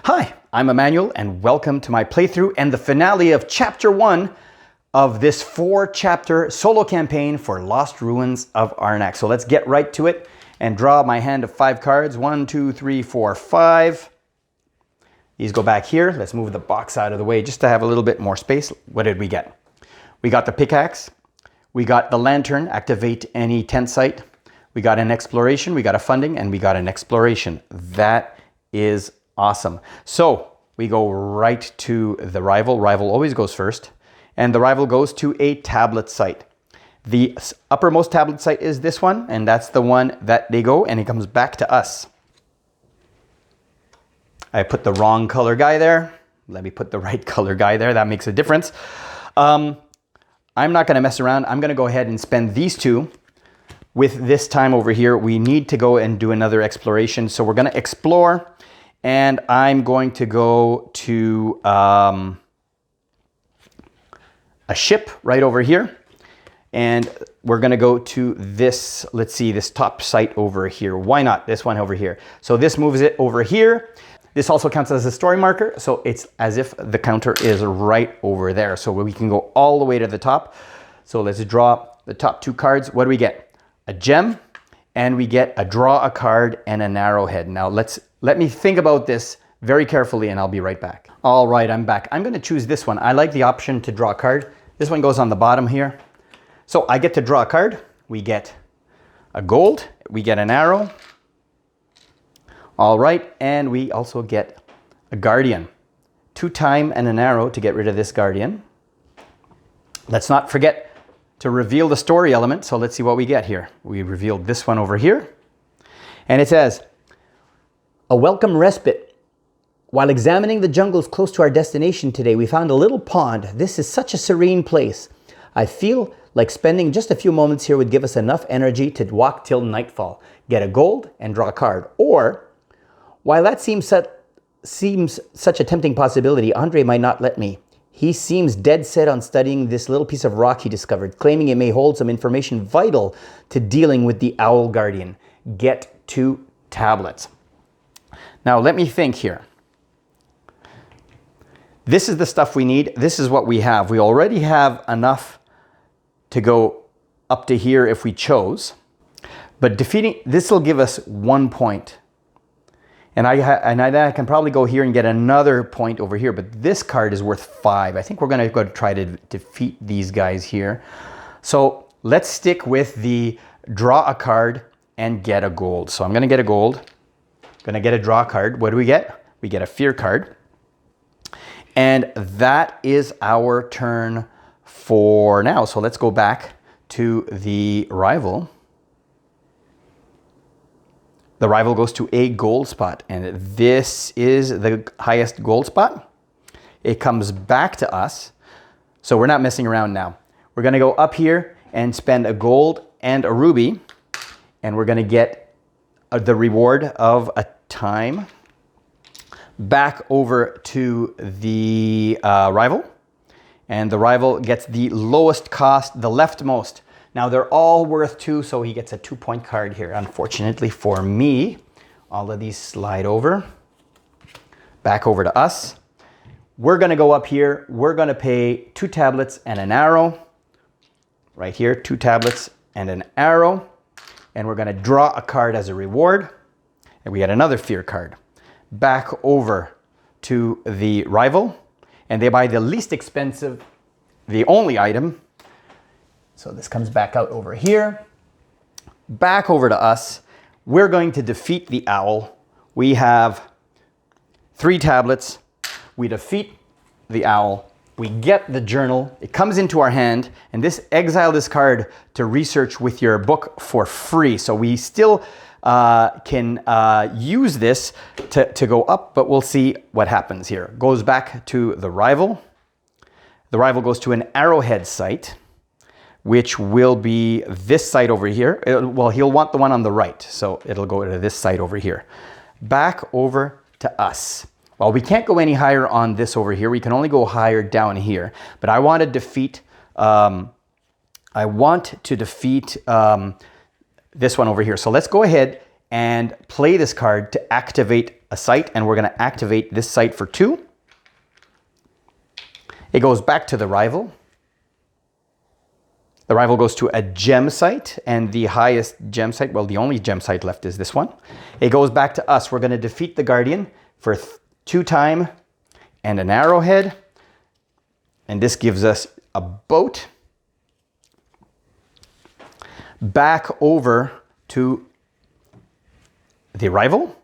Hi, I'm Emmanuel and welcome to my playthrough and the finale of Chapter 1 of this 4-chapter solo campaign for Lost Ruins of Arnak. So let's get right to it and draw my hand of 5 cards. 1, 2, 3, 4, 5. These go back here. Let's move the box out of the way just to have a little bit more space. What did we get? We got the pickaxe. We got the lantern, activate any tent site. We got an exploration, we got a funding, and we got an exploration. That is awesome. So we go right to the rival. Rival always goes first. And the rival goes to a tablet site. The uppermost tablet site is this one, and that's the one that they go, and it comes back to us. I put the wrong color guy there. Let me put the right color guy there. That makes a difference. I'm not going to mess around. I'm going to go ahead and spend these two. With this time over here, we need to go and do another exploration. So we're going to explore, and I'm going to go to a ship right over here. And we're going to go to this, let's see, this top site over here. Why not this one over here? So this moves it over here. This also counts as a story marker. So it's as if the counter is right over there. So we can go all the way to the top. So let's draw the top 2 cards. What do we get? A gem, and we get a draw a card and an arrowhead. Now let me think about this very carefully, and I'll be right back. All right, I'm back. I'm going to choose this one. I like the option to draw a card. This one goes on the bottom here. So I get to draw a card. We get a gold. We get an arrow. All right, and we also get a guardian. 2 time and an arrow to get rid of this guardian. Let's not forget to reveal the story element. So let's see what we get here. We revealed this one over here. And it says, a welcome respite. While examining the jungles close to our destination today, we found a little pond. This is such a serene place. I feel like spending just a few moments here would give us enough energy to walk till nightfall, get a gold, and draw a card. Or, while that seems such a tempting possibility, Andre might not let me. He seems dead set on studying this little piece of rock he discovered, claiming it may hold some information vital to dealing with the Owl Guardian. Get 2 tablets. Now let me think here. This is the stuff we need. This is what we have. We already have enough to go up to here if we chose. But defeating this will give us 1 point. And I can probably go here and get another point over here, but this card is worth 5. I think we're going to go try to defeat these guys here. So let's stick with the draw a card and get a gold. So I'm going to get a gold. Going to get a draw card. What do we get? We get a fear card. And that is our turn for now. So let's go back to the rival. The rival goes to a gold spot, and this is the highest gold spot. It comes back to us, so we're not messing around now. We're going to go up here and spend a gold and a ruby, and we're going to get the reward of a time. Back over to the rival, and the rival gets the lowest cost, the leftmost. Now they're all worth 2, so he gets a 2-point card here. Unfortunately for me, all of these slide over. Back over to us. We're going to go up here. We're going to pay 2 tablets and an arrow. Right here, 2 tablets and an arrow. And we're going to draw a card as a reward. And we get another fear card. Back over to the rival. And they buy the least expensive, the only item. So this comes back out over here, back over to us. We're going to defeat the owl. We have 3 tablets. We defeat the owl. We get the journal. It comes into our hand, and exile this card to research with your book for free. So we still can use this to go up, but we'll see what happens here. Goes back to the rival. The rival goes to an arrowhead site, which will be this site over here. Well, he'll want the one on the right, so it'll go to this site over here. Back over to us. Well, we can't go any higher on this over here. We can only go higher down here. But I want to defeat. This one over here. So let's go ahead and play this card to activate a site, and we're going to activate this site for 2. It goes back to the rival. The rival goes to a gem site, and the highest gem site, well, the only gem site left is this one. It goes back to us. We're going to defeat the Guardian for 2 time and an arrowhead. And this gives us a boat. Back over to the rival.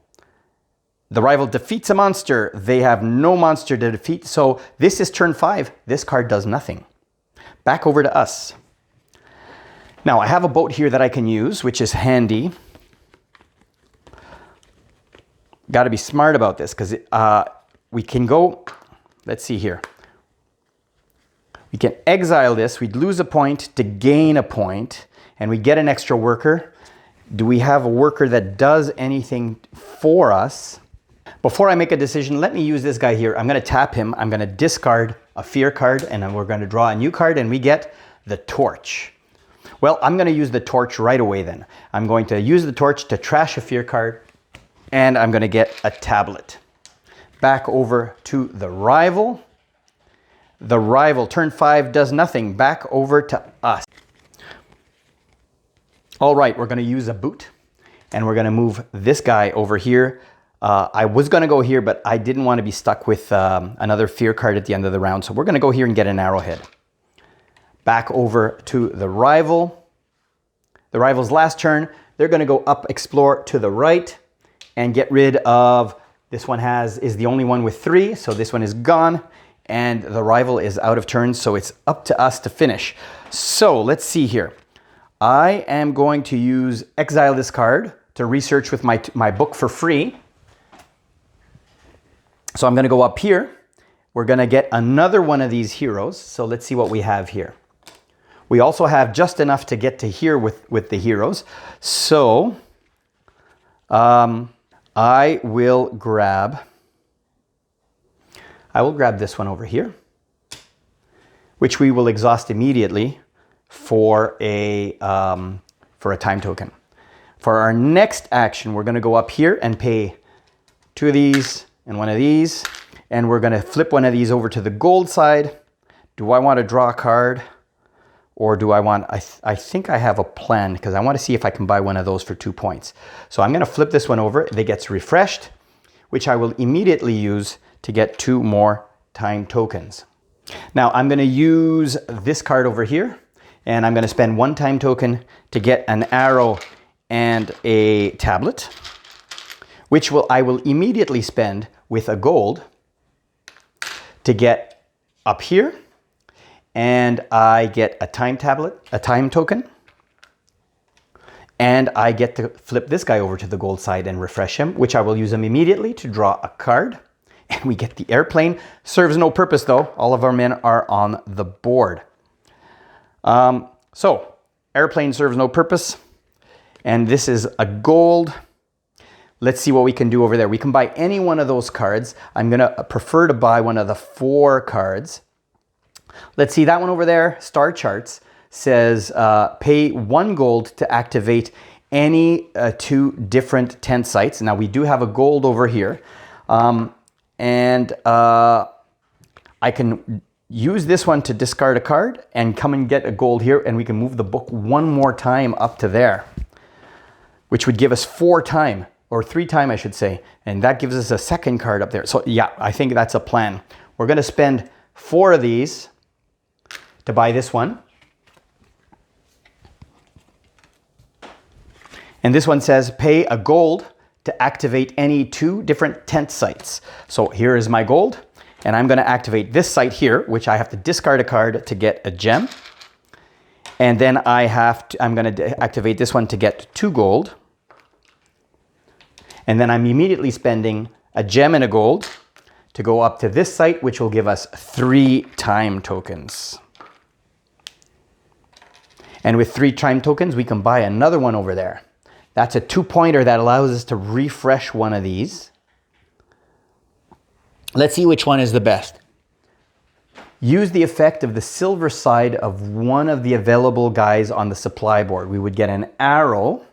The rival defeats a monster. They have no monster to defeat. So this is turn 5. This card does nothing. Back over to us. Now I have a boat here that I can use, which is handy. Got to be smart about this because we can go, let's see here. We can exile this. We'd lose a point to gain a point, and we get an extra worker. Do we have a worker that does anything for us? Before I make a decision, let me use this guy here. I'm going to tap him. I'm going to discard a fear card, and then we're going to draw a new card, and we get the torch. Well, I'm going to use the torch right away then. I'm going to use the torch to trash a fear card, and I'm going to get a tablet. Back over to the rival. The rival, turn 5, does nothing. Back over to us. All right, we're going to use a boot, and we're going to move this guy over here. I was going to go here, but I didn't want to be stuck with another fear card at the end of the round, so we're going to go here and get an arrowhead. Back over to the rival. The rival's last turn, they're going to go up, explore to the right, and get rid of, this one is the only one with 3, so this one is gone, and the rival is out of turns, so it's up to us to finish. So let's see here. I am going to exile this card to research with my book for free. So I'm going to go up here. We're going to get another one of these heroes. So let's see what we have here. We also have just enough to get to here with the heroes. So I will grab this one over here, which we will exhaust immediately for a time token. For our next action, we're going to go up here and pay 2 of these and 1 of these, and we're going to flip 1 of these over to the gold side. Do I want to draw a card, or do I want, I think I have a plan because I want to see if I can buy 1 of those for 2 points. So I'm going to flip this one over. It gets refreshed, which I will immediately use to get 2 more time tokens. Now I'm going to use this card over here, and I'm going to spend 1 time token to get an arrow and a tablet, which I will immediately spend with a gold to get up here, and I get a time token, and I get to flip this guy over to the gold side and refresh him, which I will use him immediately to draw a card. And we get the airplane. Serves no purpose though. All of our men are on the board. So airplane serves no purpose. And this is a gold. Let's see what we can do over there. We can buy any one of those cards. I'm going to prefer to buy one of the 4 cards. Let's see that one over there. Star Charts says pay 1 gold to activate any 2 different tent sites. Now we do have a gold over here. And I can use this one to discard a card and come and get a gold here, and we can move the book 1 more time up to there, which would give us 4 time, or 3 time I should say, and that gives us a second card up there. So yeah, I think that's a plan. We're going to spend 4 of these to buy this one. And this one says pay a gold to activate any 2 different tent sites. So here is my gold, and I'm going to activate this site here, which I have to discard a card to get a gem. And then I'm going to activate this one to get 2 gold. And then I'm immediately spending a gem and a gold to go up to this site, which will give us 3 time tokens. And with 3 time tokens, we can buy another one over there. That's a 2-pointer that allows us to refresh 1 of these. Let's see which one is the best. Use the effect of the silver side of 1 of the available guys on the supply board. We would get an arrow.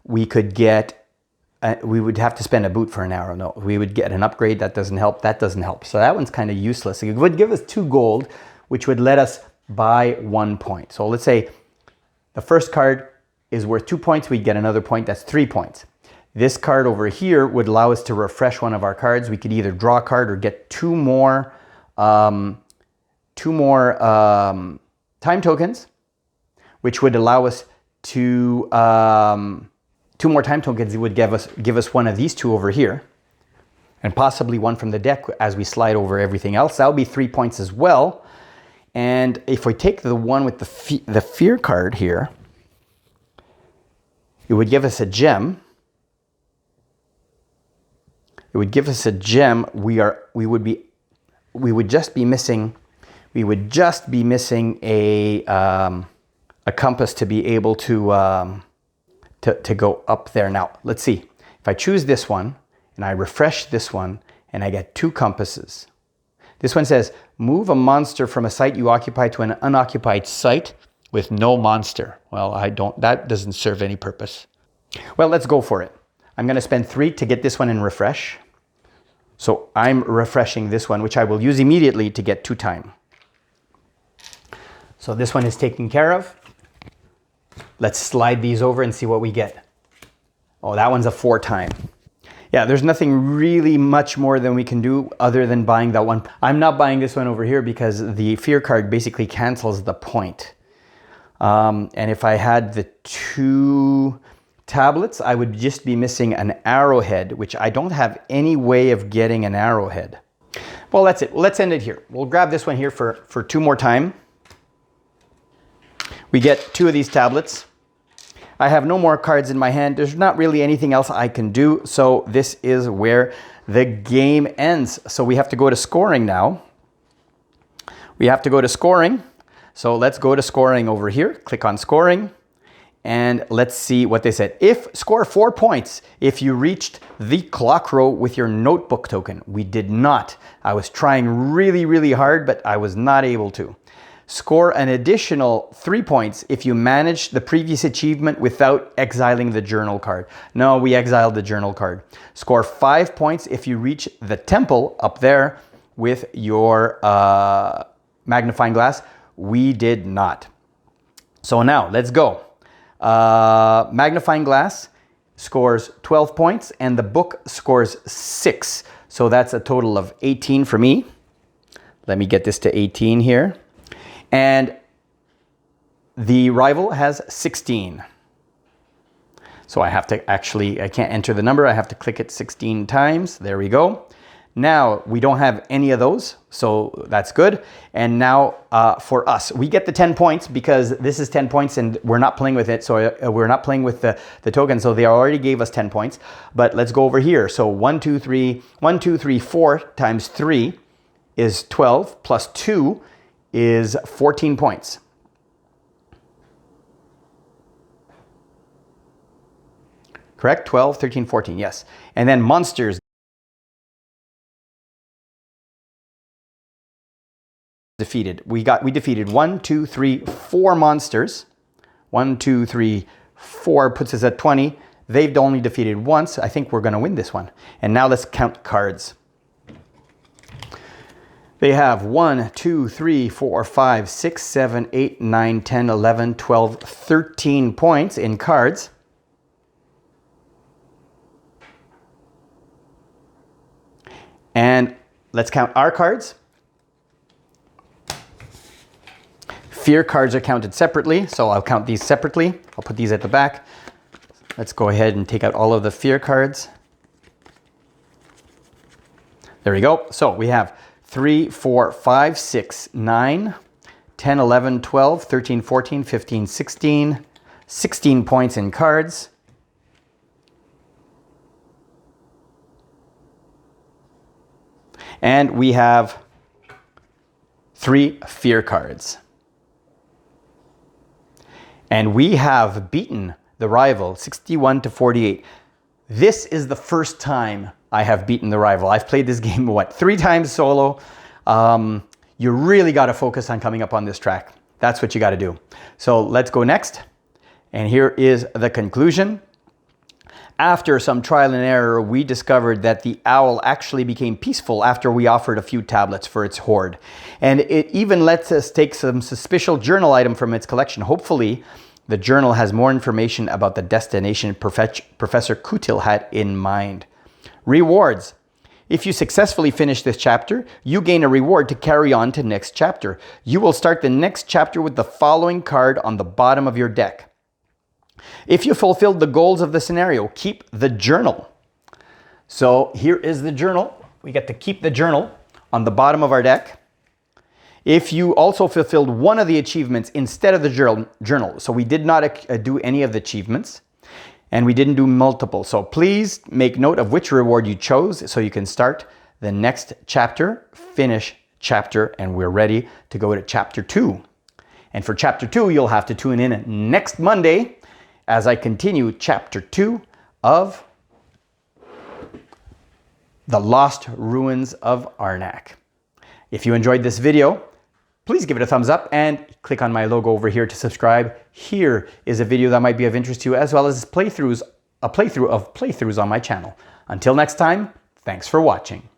We could get we would have to spend a boot for an arrow. No, we would get an upgrade. That doesn't help. That doesn't help. So that one's kind of useless. It would give us 2 gold, which would let us buy 1 point. So let's say the first card is worth 2 points. We'd get another point. That's 3 points. This card over here would allow us to refresh one of our cards. We could either draw a card or get 2 more time tokens, which would allow us to 2 more time tokens. It would give us one of these 2 over here, and possibly one from the deck as we slide over everything else. That would be 3 points as well. And if we take the one with the fear card here, it would give us a gem. It would give us a gem. We would just be missing a compass to be able to go up there. Now, let's see. If I choose this one and I refresh this one and I get 2 compasses. This one says, move a monster from a site you occupy to an unoccupied site with no monster. Well, that doesn't serve any purpose. Well, let's go for it. I'm going to spend 3 to get this one and refresh. So I'm refreshing this one, which I will use immediately to get 2 time. So this one is taken care of. Let's slide these over and see what we get. Oh, that one's a 4 time. Yeah, there's nothing really much more than we can do other than buying that one. I'm not buying this one over here because the fear card basically cancels the point. And if I had the 2 tablets, I would just be missing an arrowhead, which I don't have any way of getting an arrowhead. Well, that's it. Let's end it here. We'll grab this one here for 2 more time. We get 2 of these tablets. I have no more cards in my hand. There's not really anything else I can do. So this is where the game ends. So we have to go to scoring now. We have to go to scoring. So let's go to scoring over here. Click on scoring. And let's see what they said. Score 4 points if you reached the clock row with your notebook token. We did not. I was trying really, really hard, but I was not able to. Score an additional 3 points if you managed the previous achievement without exiling the journal card. No, we exiled the journal card. Score 5 points if you reach the temple up there with your magnifying glass. We did not. So now let's go. Magnifying glass scores 12 points and the book scores 6. So that's a total of 18 for me. Let me get this to 18 here. And the rival has 16. So I have to I can't enter the number. I have to click it 16 times. There we go. Now we don't have any of those, so that's good. And now for us, we get the 10 points because this is 10 points and we're not playing with it. So we're not playing with the token. So they already gave us 10 points. But let's go over here. So 1, 2, 3, 4 times 3 is 12 plus 2 is 14 points. Correct? 12, 13, 14, yes. And then monsters defeated. We defeated 1, 2, 3, 4 monsters. 1, 2, 3, 4 puts us at 20. They've only defeated once. I think we're going to win this one. And now let's count cards. They have 1, 2, 3, 4, 5, 6, 7, 8, 9, 10, 11, 12, 13 points in cards. And let's count our cards. Fear cards are counted separately, so I'll count these separately. I'll put these at the back. Let's go ahead and take out all of the fear cards. There we go. So we have 3, 4, 5, 6, 9, 10, 11, 12, 13, 14, 15, 16, 16 points in cards. And we have 3 fear cards. And we have beaten the rival 61 to 48. This is the first time I have beaten the rival. I've played this game, 3 times solo. You really got to focus on coming up on this track. That's what you got to do. So let's go next. And here is the conclusion. After some trial and error, we discovered that the owl actually became peaceful after we offered a few tablets for its hoard. And it even lets us take some suspicious journal item from its collection. Hopefully, the journal has more information about the destination Professor Kutil had in mind. Rewards. If you successfully finish this chapter, you gain a reward to carry on to next chapter. You will start the next chapter with the following card on the bottom of your deck. If you fulfilled the goals of the scenario, keep the journal. So here is the journal. We get to keep the journal on the bottom of our deck. If you also fulfilled one of the achievements instead of the journal, so we did not do any of the achievements, and we didn't do multiple. So please make note of which reward you chose so you can start the next chapter, finish chapter, and we're ready to go to chapter 2. And for chapter 2, you'll have to tune in next Monday as I continue chapter 2 of The Lost Ruins of Arnak. If you enjoyed this video, please give it a thumbs up and click on my logo over here to subscribe. Here is a video that might be of interest to you, as well as a playthrough of playthroughs on my channel. Until next time, thanks for watching.